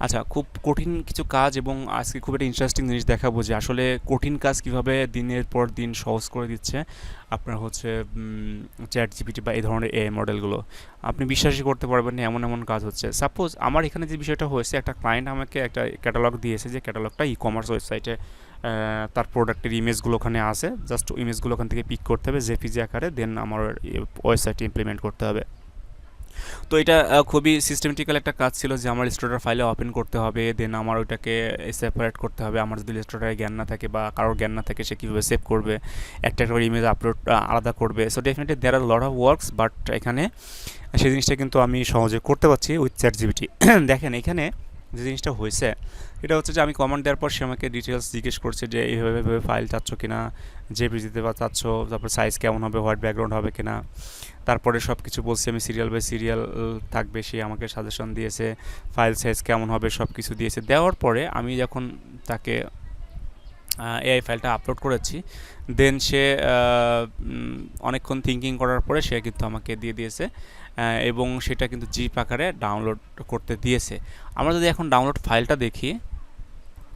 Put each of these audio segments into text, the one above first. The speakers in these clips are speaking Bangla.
আচ্ছা, খুব কঠিন কিছু কাজ এবং আজকে খুব একটা ইন্টারেস্টিং জিনিস দেখাবো যে আসলে কঠিন কাজ কিভাবে দিনের পর দিন সহজ করে দিচ্ছে আপনার হচ্ছে চ্যাট জিপিটি বা এই ধরনের এআই মডেলগুলো। আপনি বিশ্বাসই করতে পারবেন না, এমন এমন কাজ হচ্ছে। সাপোজ আমার এখানে যে বিষয়টা হয়েছে, একটা ক্লায়েন্ট আমাকে একটা ক্যাটালগ দিয়েছে, যে ক্যাটালগটা ই কমার্স ওয়েবসাইটে তার প্রোডাক্টের ইমেজগুলো ওখানে আছে, জাস্ট ইমেজগুলো ওখান থেকে পিক করতে হবে জেপিজি আকারে, দেন আমার ওয়েবসাইটে ইমপ্লিমেন্ট করতে হবে। তো এটা খুবই সিস্টেমেটিক্যাল একটা কাজ ছিল যে আমার স্টোরের ফাইলে ওপেন করতে হবে, দেন আমার ওইটাকে সেপারেট করতে হবে। আমার যদি স্টোরের জ্ঞান না থাকে বা কারোর জ্ঞান না থাকে, সে কীভাবে সেভ করবে, একটা একটা করে ইমেজ আপলোড আলাদা করবে। So definitely there are lot of works, but এখানে সেই জিনিসটা কিন্তু আমি সহজে করতে পারছি উইথ চ্যাট জিপিটি। দেখেন এখানে যে জিনিসটা হয়েছে, এটা হচ্ছে যে আমি কমান্ড দেওয়ার পর সে আমাকে ডিটেলস জিজ্ঞেস করছে যে এইভাবে এইভাবে ফাইল চাচ্ছ কিনা, জেপিজিতে বা চাচ্ছ, তারপর সাইজ কেমন হবে, হোয়াইট ব্যাকগ্রাউন্ড হবে কিনা, তারপরে সব কিছু বলছি আমি, সিরিয়াল বাই সিরিয়াল থাকবে, সে আমাকে সাজেশন দিয়েছে, ফাইল সাইজ কেমন হবে সব কিছু দিয়েছে। দেওয়ার পরে আমি যখন তাকে এআই ফাইলটা আপলোড করেছি, দেন সে অনেকক্ষণ থিঙ্কিং করার পরে সে কিন্তু আমাকে দিয়ে দিয়েছে, এবং সেটা কিন্তু জিপ আকারে ডাউনলোড করতে দিয়েছে। আমরা যদি এখন ডাউনলোড ফাইলটা দেখি,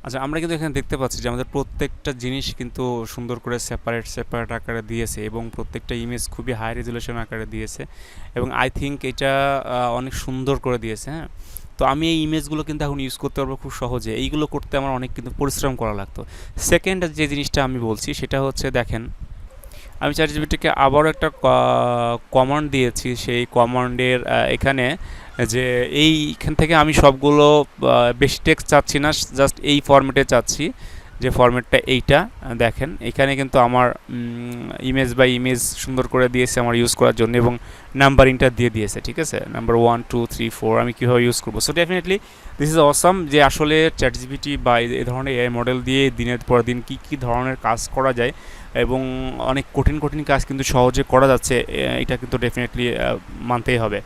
আচ্ছা আমরা কিন্তু এখানে দেখতে পাচ্ছি যে আমাদের প্রত্যেকটা জিনিস কিন্তু সুন্দর করে সেপারেট সেপারেট আকারে দিয়েছে, এবং প্রত্যেকটা ইমেজ খুবই হাই রেজুলেশন আকারে দিয়েছে, এবং আই থিঙ্ক এটা অনেক সুন্দর করে দিয়েছে। হ্যাঁ, তো আমি এই ইমেজগুলো কিন্তু এখন ইউজ করতে পারবো খুব সহজে। এইগুলো করতে আমার অনেক কিন্তু পরিশ্রম করা লাগতো। সেকেন্ড যে জিনিসটা আমি বলছি সেটা হচ্ছে, দেখেন আমি চ্যাটজিপিটিকে আবারও একটা কমান্ড দিয়েছি, সেই কমান্ডের এখানে যে এইখান থেকে আমি সবগুলো বেশি টেক্সট চাচ্ছি না, জাস্ট এই ফরম্যাটে চাচ্ছি, যে ফরম্যাটটা এইটা। দেখেন এখানে কিন্তু আমার ইমেজ বাই ইমেজ সুন্দর করে দিয়েছে আমার ইউজ করার জন্য, এবং নাম্বারিংটা দিয়ে দিয়েছে। ঠিক আছে, নাম্বার 1 2 3 4 আমি কীভাবে ইউজ করবো। So definitely this is awesome, যে আসলে চ্যাটজিপিটি বা এই ধরনের এআই মডেল দিয়ে দিনের পর দিন কী কী ধরনের কাজ করা যায়, এবং অনেক কঠিন কঠিন কাজ কিন্তু সহজে করা যাচ্ছে, এটা কিন্তু ডেফিনেটলি মানতেই হবে।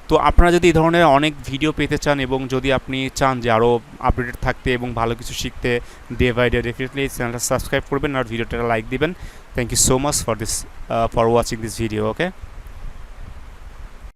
তো আপনারা যদি এই ধরনের অনেক ভিডিও পেতে চান, এবং যদি আপনি চান যে আরও আপডেটেড থাকতে এবং ভালো কিছু শিখতে ডে বাই ডে, ডেফিনেটলি এই চ্যানেলটা সাবস্ক্রাইব করবেন আর ভিডিওটা লাইক দিবেন। Thank you so much for watching this video. Okay.